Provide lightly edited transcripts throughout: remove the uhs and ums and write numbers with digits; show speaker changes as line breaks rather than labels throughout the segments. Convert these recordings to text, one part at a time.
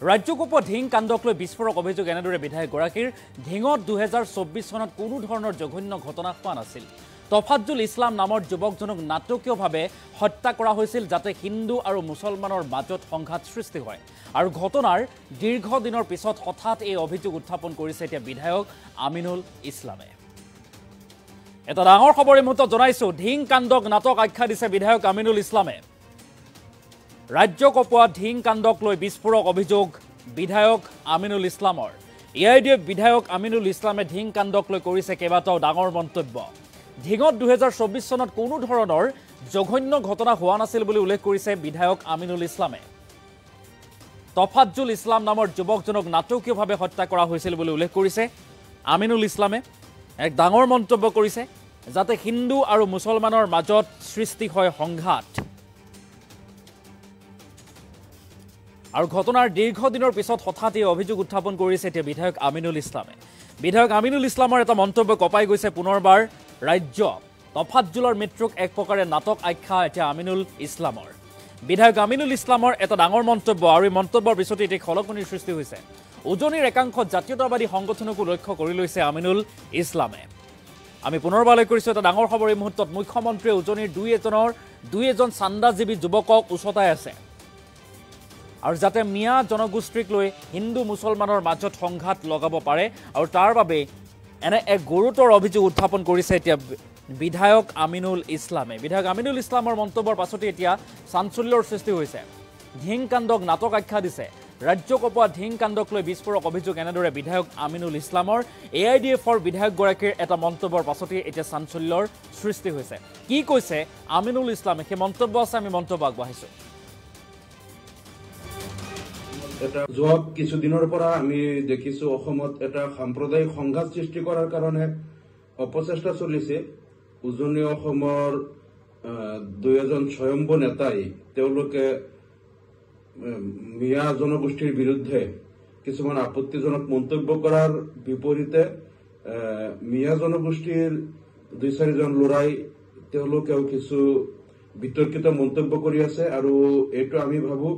ৰাজ্যকোপত ঢিং কাণ্ডক লৈ বিস্ফোৰক অভিযোগ এনেদৰে বিধায়কগৰাকীৰ ঢিঙত 2024 চনত কোনো ধৰণৰ জঘন্য ঘটনা হোৱা নাছিল। তফাজ্জুল ইছলাম নামৰ যুৱকজনক নাটকীয়ভাৱে হত্যা কৰা হৈছিল যাতে হিন্দু আৰু মুছলমানৰ মাজত সংঘাত সৃষ্টি হয়। আৰু ঘটনাৰ দীৰ্ঘদিনৰ পিছত হঠাৎ এই অভিযোগ উত্থাপন কৰিছে এতিয়া বিধায়ক আমিনুল ইছলামে। এটা ডাঙৰ খবৰ এই মুহূৰ্তত জনাইছো, ঢিং কাণ্ডক নাটক আখ্যা দিছে বিধায়ক আমিনুল ইছলামে। ৰাজ্য কপোৱা ঢিং কাণ্ডক লৈ বিস্ফোৰক অভিযোগ বিধায়ক আমিনুল ইছলামৰ। এআইডিএফ বিধায়ক আমিনুল ইছলামে ঢিং কাণ্ডক লৈ কৰিছে কেইবাটাও ডাঙৰ মন্তব্য। ঢিঙত 2024 চনত কোনো ধৰণৰ জঘন্য ঘটনা হোৱা নাছিল বুলি উল্লেখ কৰিছে বিধায়ক আমিনুল ইছলামে। তফাজ্জুল ইছলাম নামৰ যুৱকজনক নাটকীয়ভাৱে হত্যা কৰা হৈছিল বুলি উল্লেখ কৰিছে আমিনুল ইছলামে। এক ডাঙৰ মন্তব্য কৰিছে যাতে হিন্দু আৰু মুছলমানৰ মাজত সৃষ্টি হয় সংঘাত। আৰু ঘটনাৰ দীৰ্ঘদিনৰ পিছত হঠাৎ এই অভিযোগ উত্থাপন কৰিছে এতিয়া বিধায়ক আমিনুল ইছলামে। বিধায়ক আমিনুল ইছলামৰ এটা মন্তব্য কঁপাই গৈছে পুনৰবাৰ ৰাজ্য। তফাজ্জুলৰ মৃত্যুক এক প্ৰকাৰে নাটক আখ্যা এতিয়া আমিনুল ইছলামৰ। বিধায়ক আমিনুল ইছলামৰ এটা ডাঙৰ মন্তব্য, আৰু এই মন্তব্যৰ পিছতে এতিয়া খলকনিৰ সৃষ্টি হৈছে। উজনিৰ একাংশ জাতীয়তাবাদী সংগঠনকো লক্ষ্য কৰি লৈছে আমিনুল ইছলামে। আমি পুনৰবাৰলৈ কৰিছোঁ এটা ডাঙৰ খবৰ এই মুহূৰ্তত। মুখ্যমন্ত্ৰীয়ে উজনিৰ দুই এজন চান্দাজীৱী যুৱকক উচতাই আছে, আৰু যাতে মিয়া জনগোষ্ঠীক লৈ হিন্দু মুছলমানৰ মাজত সংঘাত লগাব পাৰে, আৰু তাৰ বাবে এনে এক গুৰুতৰ অভিযোগ উত্থাপন কৰিছে এতিয়া বিধায়ক আমিনুল ইছলামে। বিধায়ক আমিনুল ইছলামৰ মন্তব্যৰ পাছতে এতিয়া চাঞ্চল্যৰ সৃষ্টি হৈছে। ঢিং কাণ্ডক নাটক আখ্যা দিছে। ৰাজ্য কপোৱা ঢিং কাণ্ডক লৈ বিস্ফোৰক অভিযোগ এনেদৰে বিধায়ক আমিনুল ইছলামৰ। এআইডিএফৰ বিধায়কগৰাকীৰ এটা মন্তব্যৰ পাছতে এতিয়া চাঞ্চল্যৰ সৃষ্টি হৈছে। কি কৈছে আমিনুল ইছলামে সেই মন্তব্য আছে, আমি মন্তব্য আগবঢ়াইছোঁ।
এটা যোৱা কিছুদিনৰ পৰা আমি দেখিছো অসমত এটা সাম্প্ৰদায়িক সংঘাত সৃষ্টি কৰাৰ কাৰণে অপচেষ্টা চলিছে। উজনি অসমৰ দুই এজন স্বয়ম্ভু নেতাই তেওঁলোকে মিয়া জনগোষ্ঠীৰ বিৰুদ্ধে কিছুমান আপত্তিজনক মন্তব্য কৰাৰ বিপৰীতে মিয়া জনগোষ্ঠীৰ 2-4জন ল'ৰাই তেওঁলোকেও কিছু বিতৰ্কিত মন্তব্য কৰি আছে, আৰু এইটো আমি ভাবো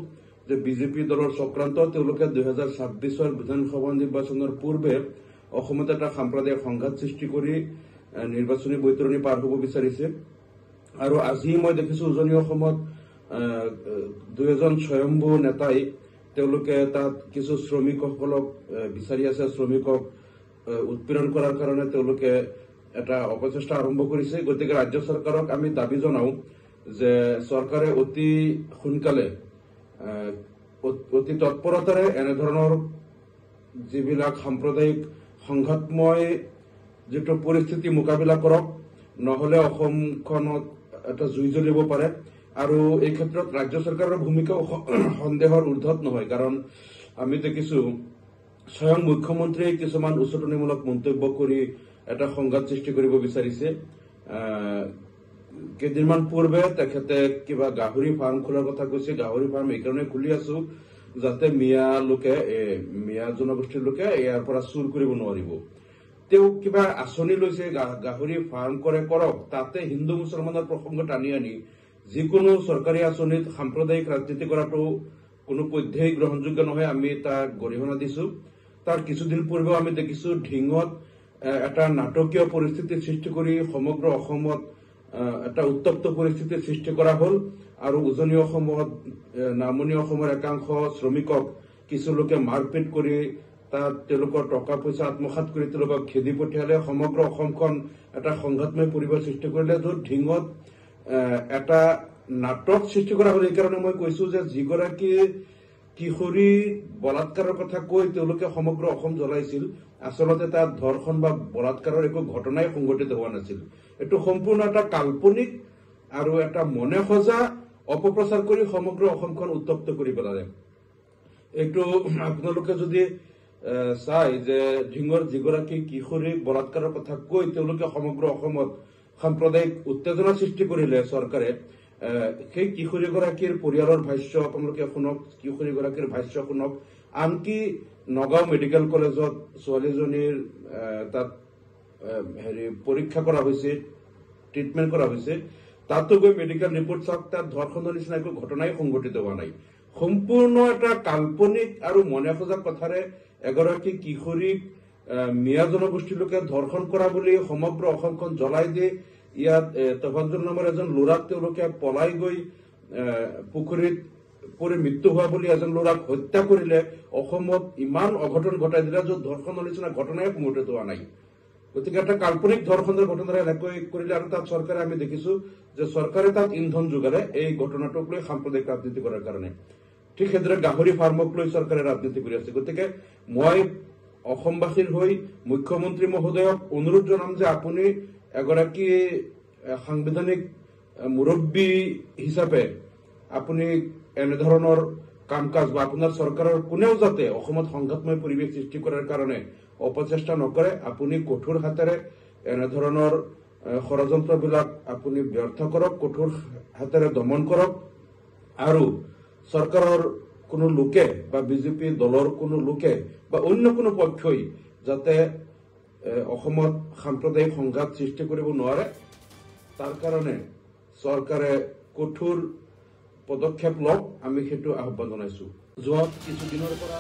যে বিজেপি দলৰ চক্ৰান্ত। তেওঁলোকে 2026 বিধানসভা নিৰ্বাচনৰ পূৰ্বে অসমত এটা সাম্প্ৰদায়িক সংঘাত সৃষ্টি কৰি নিৰ্বাচনী বৈতৰণি পাৰ হ'ব বিচাৰিছে। আৰু আজি মই দেখিছো উজনি অসমত 2 এজন স্বয়ম্ভু নেতাই তেওঁলোকে তাত কিছু শ্ৰমিকসকলক বিচাৰি আছে। শ্ৰমিকক উৎপীড়ন কৰাৰ কাৰণে তেওঁলোকে এটা অপচেষ্টা আৰম্ভ কৰিছে। গতিকে ৰাজ্য চৰকাৰক আমি দাবী জনাও যে চৰকাৰে অতি সোনকালে অতি তৎপৰতাৰে এনেধৰণৰ যিবিলাক সাম্প্ৰদায়িক সংঘাতময় যিটো পৰিস্থিতি মোকাবিলা কৰক, নহলে অসমখনত এটা জুই জ্বলিব পাৰে। আৰু এই ক্ষেত্ৰত ৰাজ্য চৰকাৰৰ ভূমিকা সন্দেহৰ ঊৰ্ধত নহয়, কাৰণ আমি দেখিছো স্বয়ং মুখ্যমন্ত্ৰীয়ে কিছুমান উচতনিমূলক মন্তব্য কৰি এটা সংঘাত সৃষ্টি কৰিব বিচাৰিছে। কেইদিনমান পূৰ্বে তেখেতে কিবা গাহৰি ফাৰ্ম খোলাৰ কথা কৈছে। গাহৰি ফাৰ্ম এইকাৰণে খুলি আছো যাতে মিয়া জনগোষ্ঠীৰ লোকে ইয়াৰ পৰা চুৰ কৰিব নোৱাৰিব। তেওঁ কিবা আঁচনি লৈছে, গাহৰি ফাৰ্ম কৰক, তাতে হিন্দু মুছলমানৰ প্ৰসংগ টানি আনি যিকোনো চৰকাৰী আঁচনিত সাম্প্ৰদায়িক ৰাজনীতি কৰাটো কোনো পধ্যেই গ্ৰহণযোগ্য নহয়। আমি তাক গৰিহণা দিছো। তাৰ কিছুদিন পূৰ্বেও আমি দেখিছো ঢিঙত এটা নাটকীয় পৰিস্থিতিৰ সৃষ্টি কৰি সমগ্ৰ অসমত এটা উত্তপ্ত পৰিস্থিতিৰ সৃষ্টি কৰা হল। আৰু উজনি অসমত নামনি অসমৰ একাংশ শ্ৰমিকক কিছু লোকে মাৰপিট কৰি তাত তেওঁলোকৰ টকা পইচা আত্মসাৎ কৰি তেওঁলোকক খেদি পঠিয়ালে। সমগ্ৰ অসমখন এটা সংঘাতময় পৰিৱেশ সৃষ্টি কৰিলে, য'ত ঢিঙত এটা নাটক সৃষ্টি কৰা হল। এইকাৰণে মই কৈছো যে যিগৰাকী কিশোৰী বলাৎকাৰৰ কথা কৈ তেওঁলোকে সমগ্ৰ অসম জ্বলাইছিল, আচলতে তাত ধৰ্ষণ বা বলাৎকাৰৰ একো ঘটনাই সংঘটিত হোৱা নাছিল। এইটো সম্পূৰ্ণ এটা কাল্পনিক আৰু এটা মনে সজা অপপ্ৰচাৰ কৰি সমগ্ৰ অসমখন উত্তপ্ত কৰি পেলালে। এইটো আপোনালোকে যদি চাই যে ঢিঙৰ যিগৰাকী কিশোৰীক বলাৎকাৰৰ কথা কৈ তেওঁলোকে সমগ্ৰ অসমত সাম্প্ৰদায়িক উত্তেজনা সৃষ্টি কৰিলে চৰকাৰে, সেই কিশোৰীগৰাকীৰ পৰিয়ালৰ ভাষ্য আপোনালোকে শুনক, কিশোৰীগৰাকীৰ ভাষ্য শুনক। আনকি নগাঁও মেডিকেল কলেজত ছোৱালীজনীৰ তাত পৰীক্ষা কৰা হৈছে, ট্ৰিটমেণ্ট কৰা হৈছে, তাতো গৈ মেডিকেল ৰিপৰ্ট চাওক, তাত ধৰ্ষণৰ নিচিনা একো ঘটনাই সংঘটিত হোৱা নাই। সম্পূৰ্ণ এটা কাল্পনিক আৰু মনে সজা কথাৰে এগৰাকী কিশোৰীক মিয়া জনগোষ্ঠীৰ লোকে ধৰ্ষণ কৰা বুলি সমগ্ৰ অসমখন জ্বলাই দিয়ে। ইয়াত তফাজ্জল নামৰ এজন ল'ৰাক তেওঁলোকে পলাই গৈ পুখুৰীত পৰি মৃত্যু হোৱা বুলি এজন ল'ৰাক হত্যা কৰিলে। অসমত ইমান অঘটন ঘটাই দিলে য'ত ধৰ্ষণৰ নিচিনা ঘটনাই মুহূৰ্তত হোৱা নাই। গতিকে এটা কাল্পনিক ধৰ্ষণৰ ঘটনাৰে এনেকৈ কৰিলে আৰু তাত চৰকাৰে আমি দেখিছো যে চৰকাৰে তাত ইন্ধন যোগালে এই ঘটনাটোক লৈ সাম্প্ৰদায়িক ৰাজনীতি কৰাৰ কাৰণে। ঠিক সেইদৰে গাহৰি ফাৰ্মক লৈ চৰকাৰে ৰাজনীতি কৰি আছে। গতিকে মই অসমবাসীৰ হৈ মুখ্যমন্ত্ৰী মহোদয়ক অনুৰোধ জনাম যে আপুনি এগৰাকী সাংবিধানিক মুৰব্বী হিচাপে আপুনি এনেধৰণৰ কাম কাজ বা আপোনাৰ চৰকাৰৰ কোনেও যাতে অসমত সংঘাতময় পৰিৱেশ সৃষ্টি কৰাৰ কাৰণে অপচেষ্টা নকৰে। আপুনি কঠোৰ হাতেৰে এনেধৰণৰ ষড়যন্ত্ৰবিলাক আপুনি ব্যৰ্থ কৰক, কঠোৰ হাতেৰে দমন কৰক আৰু চৰকাৰৰ কোনো লোকে বা বিজেপি দলৰ কোনো লোকে বা অন্য কোনো পক্ষই যাতে অসমত সাম্প্ৰদায়িক সংঘাত সৃষ্টি কৰিব নোৱাৰে তাৰ কাৰণে চৰকাৰে কঠোৰ পদক্ষেপ লওক, আমি সেইটো আহ্বান জনাইছো। যোৱা কিছুদিনৰ পৰা